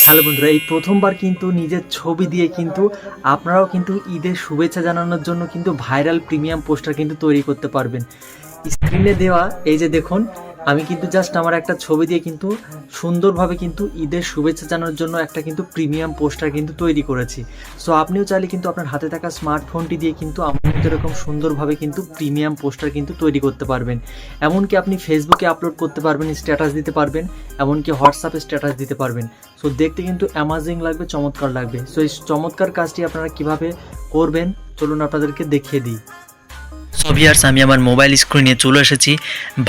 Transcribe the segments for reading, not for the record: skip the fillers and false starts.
Hello বন্ধুরা, এই প্রথমবার কিন্তু নিজের ছবি দিয়ে কিন্তু আপনারাও কিন্তু ঈদের শুভেচ্ছা জানানোর জন্য কিন্তু ভাইরাল প্রিমিয়াম পোস্টার কিন্তু তৈরি করতে পারবেন। স্ক্রিনে দেওয়া এই যে দেখুন, আমি কিন্তু জাস্ট আমার একটা ছবি দিয়ে কিন্তু সুন্দরভাবে কিন্তু ঈদের শুভেচ্ছা জানানোর জন্য একটা কিন্তু প্রিমিয়াম পোস্টার কিন্তু তৈরি করেছি। সো আপনিও চাইলে কিন্তু আপনার হাতে থাকা স্মার্টফোনটি দিয়ে কিন্তু আমার মতো এরকম সুন্দরভাবে কিন্তু প্রিমিয়াম পোস্টার কিন্তু তৈরি করতে পারবেন। এমনকি আপনি ফেসবুকে আপলোড করতে পারবেন, স্ট্যাটাস দিতে পারবেন, এমনকি হোয়াটসঅ্যাপে স্ট্যাটাস দিতে পারবেন। সো দেখতে কিন্তু অ্যামাজিং লাগবে, চমৎকার লাগবে। সো এই চমৎকার কাজটি আপনারা কিভাবে করবেন চলুন আপনাদেরকে দেখিয়ে দিই। সো ভিউয়ার্স, আমি আমার মোবাইল স্ক্রিনে চলে এসেছি।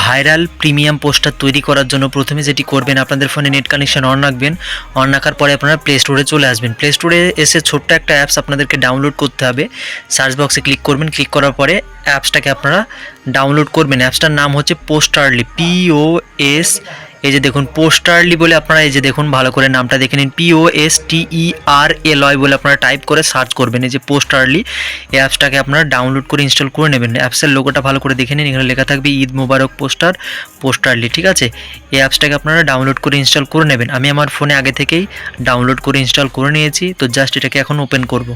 ভাইরাল প্রিমিয়াম পোস্টার তৈরি করার জন্য প্রথমে যেটি করবেন, আপনাদের ফোনে নেট কানেকশন অন রাখবেন। অন রাখার পরে আপনারা প্লে স্টোরে চলে আসবেন। প্লে স্টোরে এসে ছোট্ট একটা অ্যাপস আপনাদেরকে ডাউনলোড করতে হবে। সার্চ বক্সে ক্লিক করবেন, ক্লিক করার পরে অ্যাপসটাকে আপনারা ডাউনলোড করবেন। অ্যাপসটার নাম হচ্ছে পোস্টারলি, POS, এই যে দেখুন পোস্টারলি বলে আপনারা এই যে দেখুন ভালো করে নামটা দেখে নিন, POSTERLY বলে আপনারা টাইপ করে সার্চ করবেন। এই যে পোস্টারলি, এই অ্যাপসটাকে আপনারা ডাউনলোড করে ইনস্টল করে নেবেন। অ্যাপসের লোগোটা ভালো করে দেখে নিন, এখানে লেখা থাকবে ঈদ মোবারক পোস্টারলি, ঠিক আছে। এই অ্যাপসটাকে আপনারা ডাউনলোড করে ইনস্টল করে নেবেন। আমি আমার ফোনে আগে থেকেই ডাউনলোড করে ইনস্টল করে নিয়েছি, তো জাস্ট এটাকে এখন ওপেন করব।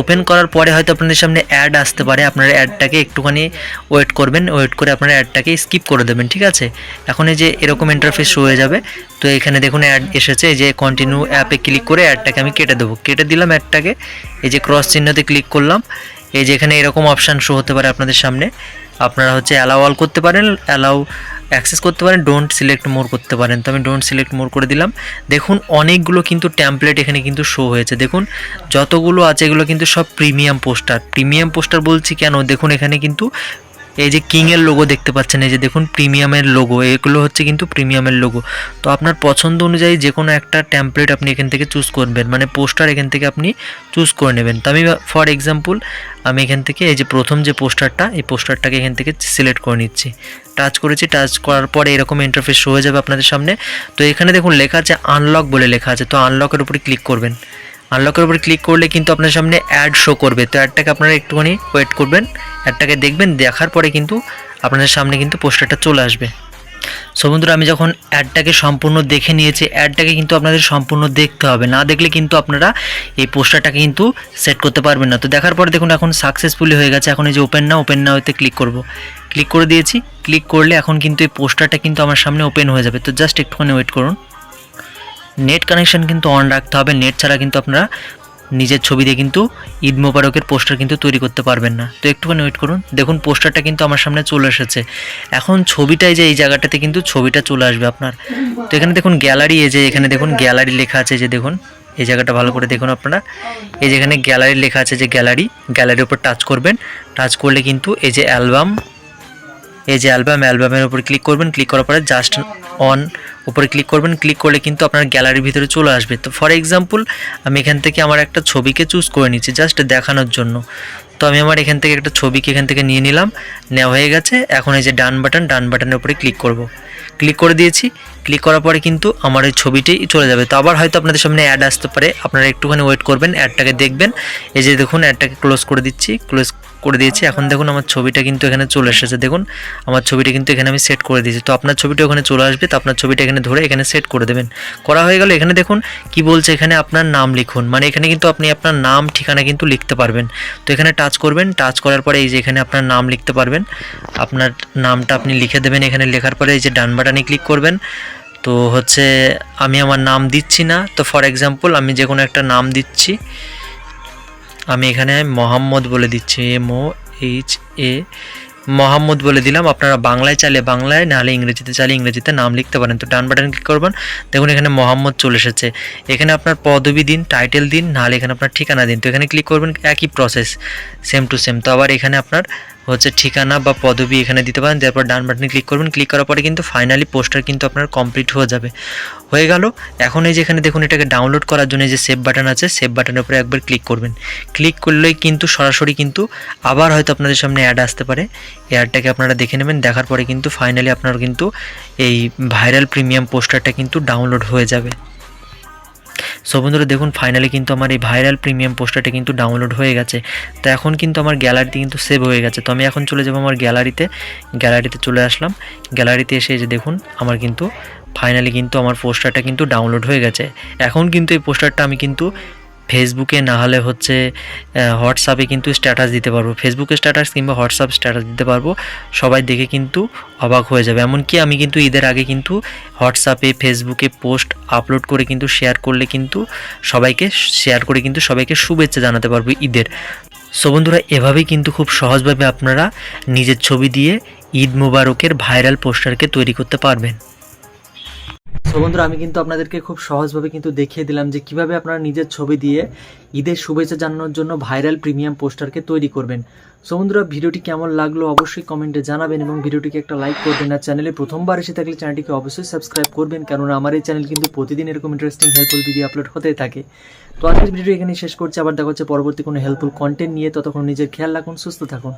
ওপেন করার পরে হয়তো আপনাদের সামনে অ্যাড আসতে পারে, আপনারা অ্যাডটাকে একটুখানি ওয়েট করবেন, ওয়েট করে আপনারা অ্যাডটাকে স্কিপ করে দেবেন, ঠিক আছে। এখন এই যে এরকম ইন্টারফেস শো হয়ে যাবে, তো এখানে দেখুন অ্যাড এসেছে, এই যে কন্টিনিউ অ্যাপে ক্লিক করে অ্যাডটাকে আমি কেটে দেবো। কেটে দিলাম অ্যাডটাকে, এই যে ক্রস চিহ্নতে ক্লিক করলাম। এই যে এখানে এরকম অপশান শো হতে পারে আপনাদের সামনে, আপনারা হচ্ছে অ্যালাউ অল করতে পারেন, অ্যালাউ অ্যাক্সেস করতে পারেন, ডোন্ট সিলেক্ট মোর করতে পারেন। তো আমি ডোন্ট সিলেক্ট মোর করে দিলাম। দেখুন অনেকগুলো কিন্তু ট্যাম্পলেট এখানে কিন্তু শো হয়েছে। দেখুন যতগুলো আছে এগুলো কিন্তু সব প্রিমিয়াম পোস্টার। প্রিমিয়াম পোস্টার বলছি কেন, দেখুন এখানে কিন্তু এই যে কিংয়ের লোগো দেখতে পাচ্ছেন, এই যে দেখুন প্রিমিয়ামের লোগো, এগুলো হচ্ছে কিন্তু প্রিমিয়ামের লোগো। তো আপনার পছন্দ অনুযায়ী যে কোনো একটা ট্যাম্পলেট আপনি এখান থেকে চুজ করবেন, মানে পোস্টার এখান থেকে আপনি চুজ করে নেবেন। তো আমি ফর এক্সাম্পল আমি এখান থেকে এই যে প্রথম যে পোস্টারটা, এই পোস্টারটাকে এখান থেকে সিলেক্ট করে নিচ্ছি। টাচ করেছি, টাচ করার পরে এরকম ইন্টারফেস শো হয়ে যাবে আপনাদের সামনে। তো এখানে দেখুন লেখা আছে আনলক বলে লেখা আছে, তো আনলকের উপরে ক্লিক করবেন। আনলকের উপরে ক্লিক করলে কিন্তু আপনার সামনে অ্যাড শো করবে, তো অ্যাডটাকে আপনারা একটুখানি ওয়েট করবেন, অ্যাডটাকে দেখবেন, দেখার পরে কিন্তু আপনাদের সামনে কিন্তু পোস্টারটা চলে আসবে। সো বন্ধুরা, আমি যখন অ্যাডটাকে সম্পূর্ণ দেখে নিয়েছি, অ্যাডটাকে কিন্তু আপনাদের সম্পূর্ণ দেখতে হবে, না দেখলে কিন্তু আপনারা এই পোস্টারটাকে কিন্তু সেট করতে পারবেন না। তো দেখার পরে দেখুন এখন সাকসেসফুলি হয়ে গেছে। এখন এই যে ওপেন নাওতে ক্লিক করব, ক্লিক করে দিয়েছি। ক্লিক করলে এখন কিন্তু এই পোস্টারটা কিন্তু আমার সামনে ওপেন হয়ে যাবে। তো জাস্ট একটুখানি ওয়েট করুন। নেট কানেকশন কিন্তু অন রাখতে হবে, নেট ছাড়া কিন্তু আপনারা নিজের ছবি দিয়ে কিন্তু ঈদ মোবারকের পোস্টার কিন্তু তৈরি করতে পারবেন না। তো একটুখানি ওয়েট করুন। দেখুন পোস্টারটা কিন্তু আমার সামনে চলে এসেছে। এখন ছবিটাই যে এই জায়গাটাতে কিন্তু ছবিটা চলে আসবে আপনার। তো এখানে দেখুন গ্যালারি, এই যে এখানে দেখুন গ্যালারি লেখা আছে, যে দেখুন এই জায়গাটা ভালো করে দেখুন আপনারা, এই যে এখানে গ্যালারি লেখা আছে, যে গ্যালারির উপর টাচ করবেন। টাচ করলে কিন্তু এই যে অ্যালবাম, এই যে অ্যালবামের উপর ক্লিক করবেন। ক্লিক করার পরে জাস্ট অন উপরে ক্লিক করবেন। ক্লিক করলে কিন্তু আপনার গ্যালারির ভিতরে চলে আসবে। তো ফর এক্সাম্পল আমি এখান থেকে আমার একটা ছবিকে চুজ করে নিচ্ছি জাস্ট দেখানোর জন্য। তো আমি আমার এখান থেকে একটা ছবিকে এখান থেকে নিয়ে নিলাম, নেওয়া হয়ে গেছে। এখন এই যে ডান বাটনের উপরে ক্লিক করব। ক্লিক করে দিয়েছি। ক্লিক করার পরে কিন্তু আমার এই ছবিটাই চলে যাবে। তো আবার হয়তো আপনাদের সামনে অ্যাড আসতে পারে, আপনারা একটুখানি ওয়েট করবেন, অ্যাডটাকে দেখবেন। এই যে দেখুন অ্যাডটাকে ক্লোজ করে দিচ্ছি, ক্লোজ করে দিয়েছি। এখন দেখুন আমার ছবিটা কিন্তু এখানে চলে এসেছে। দেখুন আমার ছবিটা কিন্তু এখানে আমি সেট করে দিয়েছি। তো আপনার ছবিটা ওখানে চলে আসবে, তো আপনার ছবিটা এখানে ধরে এখানে সেট করে দেবেন। করা হয়ে গেল। এখানে দেখুন কি বলছে, এখানে আপনার নাম লিখুন, মানে এখানে কিন্তু আপনি আপনার নাম ঠিকানা কিন্তু লিখতে পারবেন। তো এখানে টাচ করবেন, টাচ করার পরে এই যে এখানে আপনার নাম লিখতে পারবেন, আপনার নামটা আপনি লিখে দেবেন। এখানে লেখার পরে এই যে ডান বাটনে ক্লিক করবেন। তো হচ্ছে আমি আমার নাম দিচ্ছি না, তো ফর এক্সাম্পল আমি যে কোনো একটা নাম দিচ্ছি, আমি এখানে মোহাম্মদ বলে দিচ্ছি, MOHA মোহাম্মদ বলে দিলাম। আপনারা বাংলায় চাইলে বাংলায়, নাহলে ইংরেজিতে চাইলে ইংরেজিতে নাম লিখতে পারেন। তো ডান বাটন ক্লিক করবেন, দেখুন এখানে মোহাম্মদ চলে এসেছে। এখানে আপনার পদবি দিন, টাইটেল দিন, নাহলে এখানে আপনার ঠিকানা দিন। তো এখানে ক্লিক করবেন, একই প্রসেস, সেম টু সেম। তো আবার এখানে আপনার হচ্ছে ঠিকানা বা পদবি এখানে দিতে পারেন। তারপর ডান বাটনে ক্লিক করবেন। ক্লিক করার পরে কিন্তু ফাইনালি পোস্টার কিন্তু আপনার কমপ্লিট হয়ে যাবে, হয়ে গেল। এখন এই যে এখানে দেখুন এটাকে ডাউনলোড করার জন্য যে সেভ বাটন আছে, সেভ বাটনের উপরে একবার ক্লিক করবেন। ক্লিক করলেই কিন্তু সরাসরি কিন্তু আবার হয়তো আপনাদের সামনে অ্যাড আসতে পারে, এই অ্যাডটাকে আপনারা দেখে নেবেন। দেখার পরে কিন্তু ফাইনালি আপনার কিন্তু এই ভাইরাল প্রিমিয়াম পোস্টারটা কিন্তু ডাউনলোড হয়ে যাবে। সো বন্ধুরা দেখুন ফাইনালি কিন্তু আমার এই ভাইরাল প্রিমিয়াম পোস্টারটা কিন্তু ডাউনলোড হয়ে গেছে। তো এখন কিন্তু আমার গ্যালারিতে কিন্তু সেভ হয়ে গেছে। তো আমি এখন চলে যাব আমার গ্যালারিতে চলে আসলাম। গ্যালারিতে এসে যে দেখুন আমার কিন্তু ফাইনালি কিন্তু আমার পোস্টারটা কিন্তু ডাউনলোড হয়ে গেছে। এখন কিন্তু এই পোস্টারটা আমি কিন্তু ফেসবুকে না হলে হচ্ছে হোয়াটসঅ্যাপে কিন্তু স্ট্যাটাস দিতে পারবো, ফেসবুকে স্ট্যাটাস কিংবা হোয়াটসঅ্যাপ স্ট্যাটাস দিতে পারবো। সবাই দেখে কিন্তু অবাক হয়ে যাবে। এমনকি আমি কিন্তু ঈদের আগে কিন্তু হোয়াটসঅ্যাপে ফেসবুকে পোস্ট আপলোড করে কিন্তু শেয়ার করলে কিন্তু সবাইকে শুভেচ্ছা জানাতে পারবো ঈদের। সো বন্ধুরা, এভাবেই কিন্তু খুব সহজভাবে আপনারা নিজের ছবি দিয়ে ঈদ মোবারকের ভাইরাল পোস্টারকে তৈরি করতে পারবেন। তো বন্ধুরা, আমি কিন্তু আপনাদেরকে খুব সহজভাবে কিন্তু দেখিয়ে দিলাম যে কিভাবে আপনারা নিজের ছবি দিয়ে ঈদের শুভেচ্ছা জানানোর জন্য ভাইরাল প্রিমিয়াম পোস্টারকে তৈরি করবেন। সো বন্ধুরা, ভিডিওটি কেমন লাগলো অবশ্যই কমেন্টে জানাবেন এবং ভিডিওটিকে একটা লাইক করবেন। আর চ্যানেলে প্রথমবার এসে থাকলে চ্যানেলটিকে অবশ্যই সাবস্ক্রাইব করবেন, কেননা আমার এই চ্যানেল কিন্তু প্রতিদিন এরকম ইন্টারেস্টিং হেল্পফুল ভিডিও আপলোড হতে থাকে। তো আজকের ভিডিও এখানে শেষ করছি, আবার দেখা হচ্ছে পরবর্তী কোনো হেল্পফুল কন্টেন্ট নিয়ে। ততক্ষণ নিজের খেয়াল রাখুন, সুস্থ থাকুন।